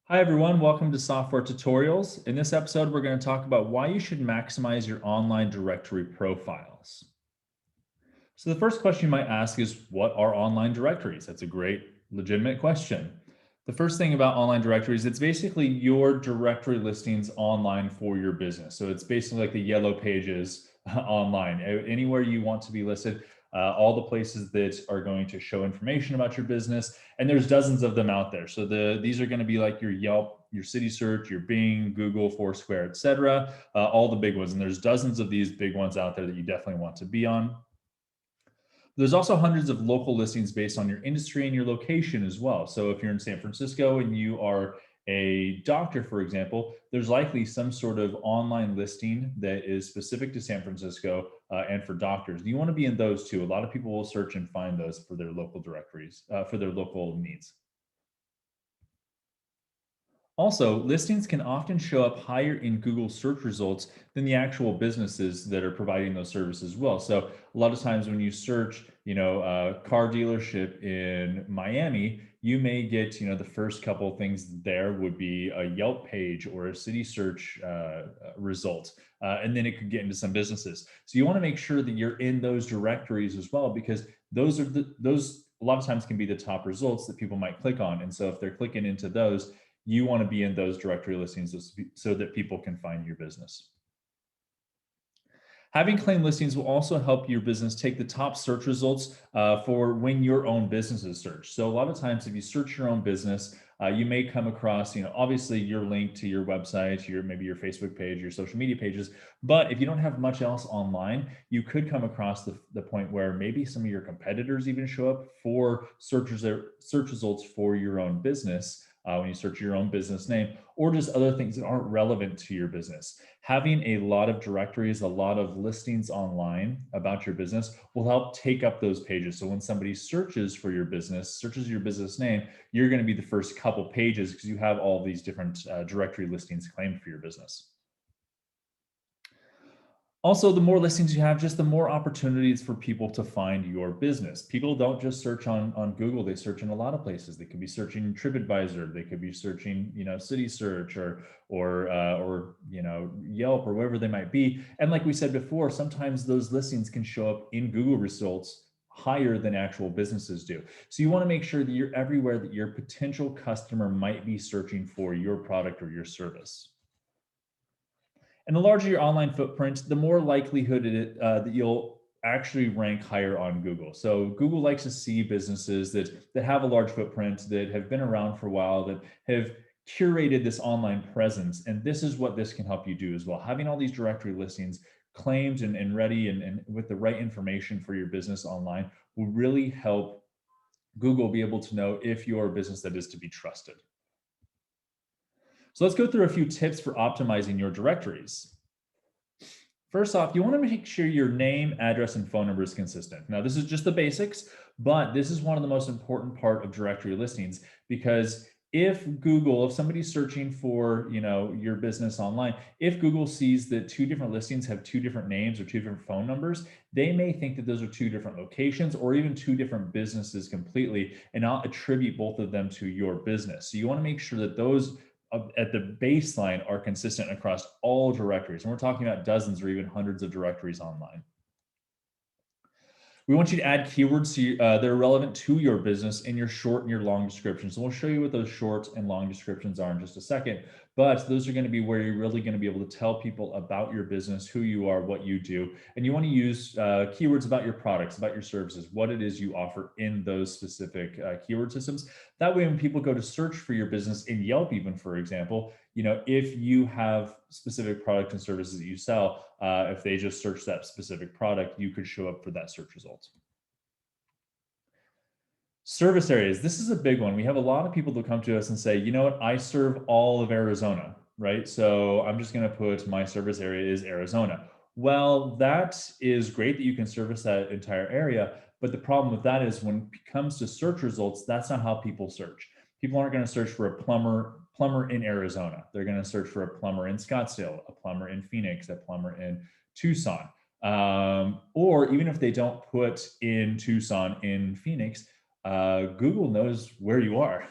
Hi, everyone. Welcome to Software Tutorials. In this episode, we're going to talk about why you should maximize your online directory profiles. So the first question you might ask is, what are online directories? That's a great, legitimate question. The first thing about online directories, it's basically your directory listings online for your business. So it's basically like the yellow pages online. Anywhere you want to be listed, all the places that are going to show information about your business, and there's dozens of them out there. So these are going to be like your Yelp, your City Search, your Bing, Google, Foursquare, etc. All the big ones, and there's dozens of these big ones out there that you definitely want to be on. There's also hundreds of local listings based on your industry and your location as well. So if you're in San Francisco and you are a doctor, for example, there's likely some sort of online listing that is specific to San Francisco and for doctors. You want to be in those too. A lot of people will search and find those for their local directories, for their local needs. Also, listings can often show up higher in Google search results than the actual businesses that are providing those services as well. So a lot of times when you search, car dealership in Miami, you may get, the first couple of things there would be a Yelp page or a city search result. And then it could get into some businesses. So you want to make sure that you're in those directories as well, because those a lot of times can be the top results that people might click on. And so if they're clicking into those, you want to be in those directory listings so that people can find your business. Having claim listings will also help your business take the top search results for when your own business is searched. So a lot of times, if you search your own business, you may come across, obviously your link to your website, maybe your Facebook page, your social media pages. But if you don't have much else online, you could come across the point where maybe some of your competitors even show up for search results for your own business. When you search your own business name, or just other things that aren't relevant to your business. Having a lot of directories, a lot of listings online about your business will help take up those pages. So when somebody searches for your business, searches your business name, you're going to be the first couple pages because you have all these different directory listings claimed for your business. Also, the more listings you have, just the more opportunities for people to find your business. People don't just search on Google, they search in a lot of places. They could be searching TripAdvisor, they could be searching, City Search or Yelp or wherever they might be. And like we said before, sometimes those listings can show up in Google results higher than actual businesses do. So you want to make sure that you're everywhere that your potential customer might be searching for your product or your service. And the larger your online footprint, the more likelihood that you'll actually rank higher on Google. So Google likes to see businesses that have a large footprint, that have been around for a while, that have curated this online presence. And this is what this can help you do as well. Having all these directory listings claimed and ready and with the right information for your business online will really help Google be able to know if you're a business that is to be trusted. So let's go through a few tips for optimizing your directories. First off, you want to make sure your name, address, and phone number is consistent. Now, this is just the basics, but this is one of the most important part of directory listings, because if somebody's searching for, your business online, if Google sees that two different listings have two different names or two different phone numbers, they may think that those are two different locations or even two different businesses completely and not attribute both of them to your business. So you want to make sure that those at the baseline are consistent across all directories. And we're talking about dozens or even hundreds of directories online. We want you to add keywords that are relevant to your business in your short and your long descriptions. So we'll show you what those short and long descriptions are in just a second. But those are going to be where you're really going to be able to tell people about your business, who you are, what you do. And you want to use keywords about your products, about your services, what it is you offer in those specific keyword systems. That way, when people go to search for your business in Yelp, even for example, if you have specific products and services that you sell, if they just search that specific product, you could show up for that search result. Service areas. This is a big one. We have a lot of people that come to us and say, you know what, I serve all of Arizona, right? So I'm just going to put my service area is Arizona. Well, that is great that you can service that entire area. But the problem with that is when it comes to search results, that's not how people search. People aren't going to search for a plumber in Arizona. They're going to search for a plumber in Scottsdale, a plumber in Phoenix, a plumber in Tucson. Or even if they don't put in Tucson, in Phoenix, Google knows where you are.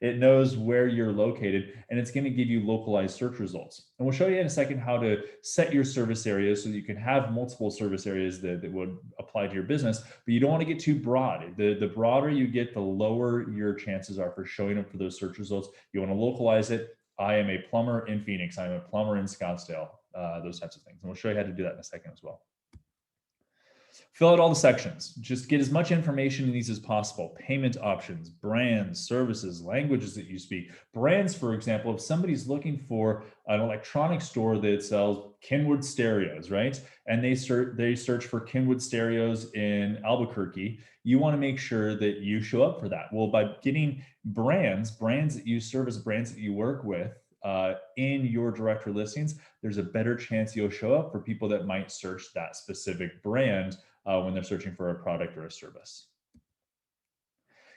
It knows where you're located, and it's going to give you localized search results. And we'll show you in a second how to set your service areas so that you can have multiple service areas that would apply to your business, but you don't want to get too broad. The broader you get, the lower your chances are for showing up for those search results. You want to localize it. I am a plumber in Phoenix. I'm a plumber in Scottsdale, those types of things. And we'll show you how to do that in a second as well. Fill out all the sections. Just get as much information in these as possible. Payment options, brands, services, languages that you speak. Brands, for example, if somebody's looking for an electronic store that sells Kenwood stereos, right? And they search for Kenwood stereos in Albuquerque, you want to make sure that you show up for that. Well, by getting brands that you service, brands that you work with, in your directory listings, there's a better chance you'll show up for people that might search that specific brand when they're searching for a product or a service.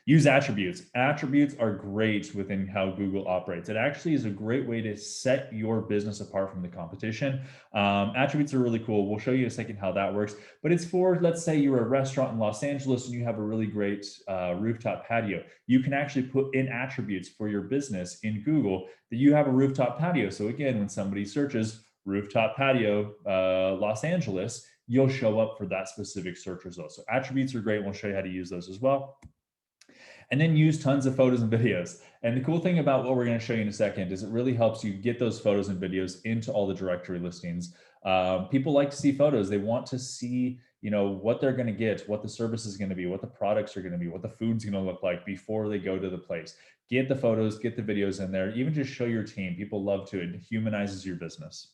Use attributes. Attributes are great within how Google operates. It actually is a great way to set your business apart from the competition. Attributes are really cool. We'll show you in a second how that works. But it's for, let's say you're a restaurant in Los Angeles and you have a really great rooftop patio. You can actually put in attributes for your business in Google that you have a rooftop patio. So again, when somebody searches rooftop patio Los Angeles, you'll show up for that specific search result. So attributes are great. We'll show you how to use those as well. And then use tons of photos and videos. And the cool thing about what we're going to show you in a second is it really helps you get those photos and videos into all the directory listings. People like to see photos. They want to see, what they're going to get, what the service is going to be, what the products are going to be, what the food's going to look like before they go to the place. Get the photos, get the videos in there, even just show your team. People love to. It humanizes your business.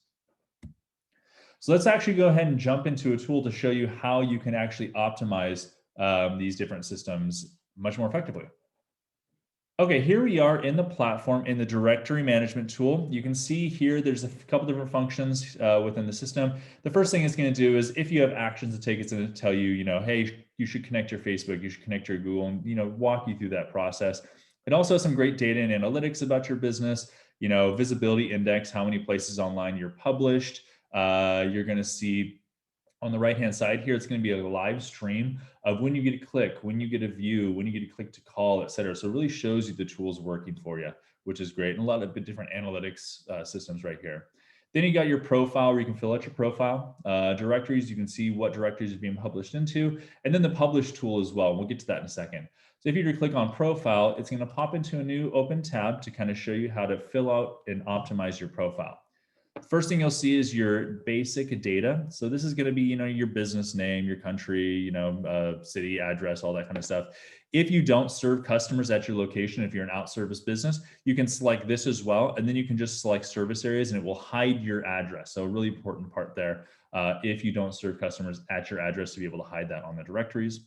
So let's actually go ahead and jump into a tool to show you how you can actually optimize these different systems much more effectively. Okay, here we are in the platform in the directory management tool. You can see here there's a couple different functions within the system. The first thing it's going to do is if you have actions to take, it's going to tell you, hey, you should connect your Facebook, you should connect your Google, and walk you through that process. It also has some great data and analytics about your business, visibility index, how many places online you're published. You're going to see on the right-hand side here, it's going to be a live stream of when you get a click, when you get a view, when you get a click to call, et cetera. So it really shows you the tools working for you, which is great. And a lot of different analytics systems right here. Then you got your profile where you can fill out your profile. Directories, you can see what directories are being published into. And then the publish tool as well. We'll get to that in a second. So if you click on profile, it's going to pop into a new open tab to kind of show you how to fill out and optimize your profile. First thing you'll see is your basic data. So this is going to be, your business name, your country, city, address, all that kind of stuff. If you don't serve customers at your location, if you're an out-service business, you can select this as well. And then you can just select service areas and it will hide your address. So a really important part there. If you don't serve customers at your address, to be able to hide that on the directories.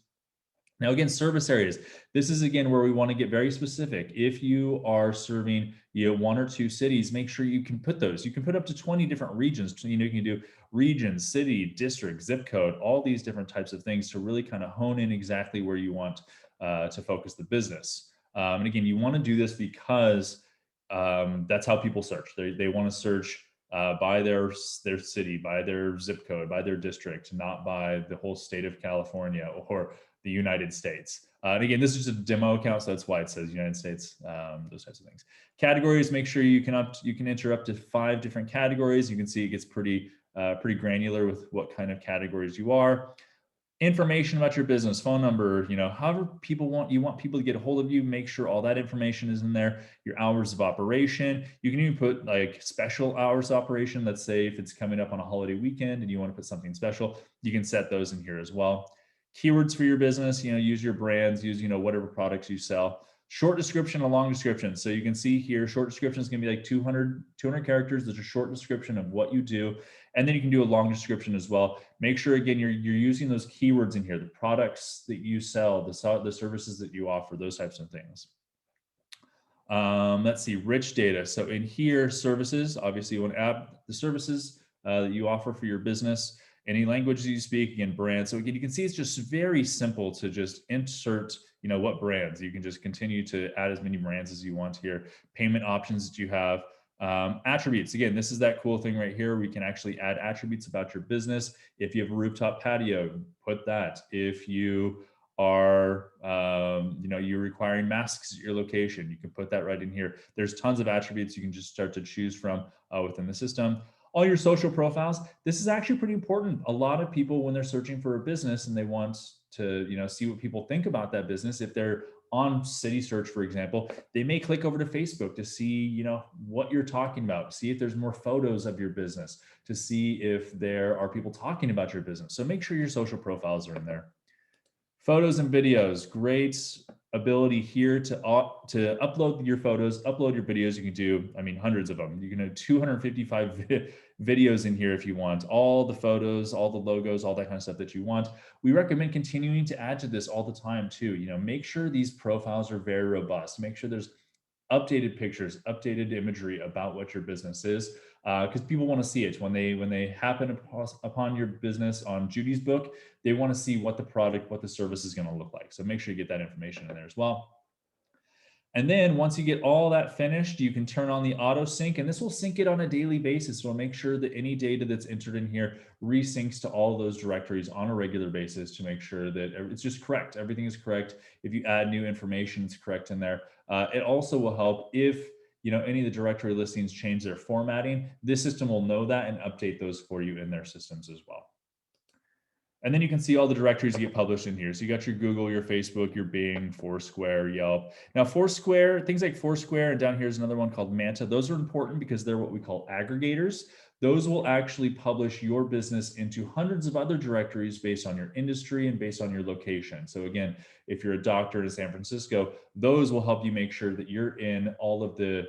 Now, again, service areas. This is, again, where we want to get very specific. If you are serving, one or two cities, make sure you can put those. You can put up to 20 different regions. You can do region, city, district, zip code, all these different types of things to really kind of hone in exactly where you want to focus the business. And again, you want to do this because that's how people search. They want to search by their city, by their zip code, by their district, not by the whole state of California or the United States. And again, this is just a demo account, so that's why it says United States, those types of things. Categories, make sure you can enter up to 5 different categories. You can see it gets pretty granular with what kind of categories you are. Information about your business, phone number, however you want people to get a hold of you, make sure all that information is in there. Your hours of operation. You can even put like special hours of operation. Let's say if it's coming up on a holiday weekend and you want to put something special, you can set those in here as well. Keywords for your business, use your brands, use, whatever products you sell. Short description, a long description. So you can see here, short description is going to be like 200 characters. There's a short description of what you do. And then you can do a long description as well. Make sure, again, you're using those keywords in here, the products that you sell, the services that you offer, those types of things. Let's see, rich data. So in here, services, obviously you want to add the services that you offer for your business. Any languages you speak, again, brands. So again, you can see it's just very simple to just insert, what brands. You can just continue to add as many brands as you want here. Payment options that you have. Attributes. Again, this is that cool thing right here. We can actually add attributes about your business. If you have a rooftop patio, put that. If you Are you're requiring masks at your location? You can put that right in here. There's tons of attributes you can just start to choose from within the system. All your social profiles. This is actually pretty important. A lot of people, when they're searching for a business and they want to see what people think about that business, if they're on City Search, for example, they may click over to Facebook to see what you're talking about, see if there's more photos of your business, to see if there are people talking about your business. So make sure your social profiles are in there. Photos and videos, great ability here to upload your photos, upload your videos. You can do, I mean, hundreds of them. You can do 255 videos in here if you want, all the photos, all the logos, all that kind of stuff that you want. We recommend continuing to add to this all the time too. Make sure these profiles are very robust. Make sure there's updated pictures, updated imagery about what your business is, because people want to see it when they happen upon your business on Judy's book. They want to see what the product, what the service is going to look like. So make sure you get that information in there as well. And then once you get all that finished, you can turn on the auto sync, and this will sync it on a daily basis. So it'll make sure that any data that's entered in here resyncs to all of those directories on a regular basis to make sure that it's just correct. Everything is correct. If you add new information, it's correct in there. It also will help if any of the directory listings change their formatting. This system will know that and update those for you in their systems as well. And then you can see all the directories that get published in here. So you got your Google, your Facebook, your Bing, Foursquare, Yelp. Now Foursquare, things like Foursquare, and down here is another one called Manta. Those are important because they're what we call aggregators. Those will actually publish your business into hundreds of other directories based on your industry and based on your location. So again, if you're a doctor in San Francisco, those will help you make sure that you're in all of the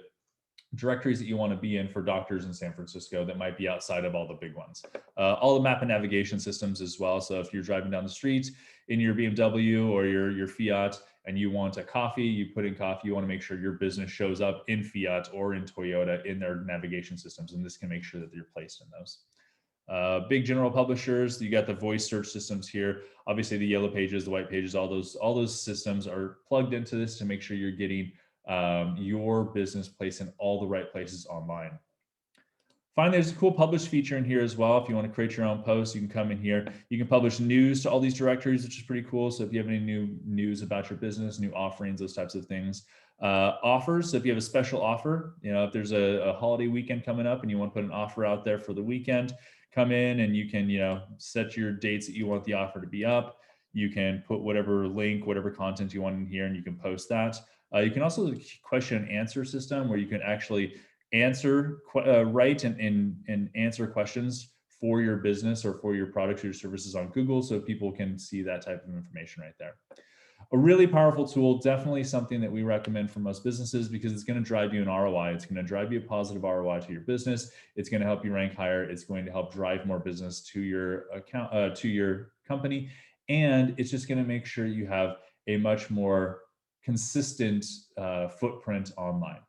directories that you want to be in for doctors in San Francisco that might be outside of all the big ones. All the map and navigation systems as well. So if you're driving down the street in your BMW or your Fiat and you want a coffee, you put in coffee, you want to make sure your business shows up in Fiat or in Toyota in their navigation systems. And this can make sure that you're placed in those. Big general publishers, you got the voice search systems here. Obviously the yellow pages, the white pages, all those systems are plugged into this to make sure you're getting your business placed in all the right places online. Finally, there's a cool publish feature in here as well. If you want to create your own posts, you can come in here. You can publish news to all these directories, which is pretty cool. So if you have any new news about your business, new offerings, those types of things. Offers, so if you have a special offer, if there's a holiday weekend coming up and you want to put an offer out there for the weekend, come in and you can set your dates that you want the offer to be up. You can put whatever link, whatever content you want in here, and you can post that. You can also do a question and answer system where you can actually write and answer questions for your business or for your products or your services on Google, so people can see that type of information right there. A really powerful tool, definitely something that we recommend for most businesses because it's going to drive you an ROI. It's going to drive you a positive ROI to your business. It's going to help you rank higher. It's going to help drive more business to your account, to your company. And it's just going to make sure you have a much more consistent footprint online.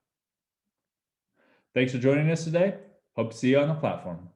Thanks for joining us today. Hope to see you on the platform.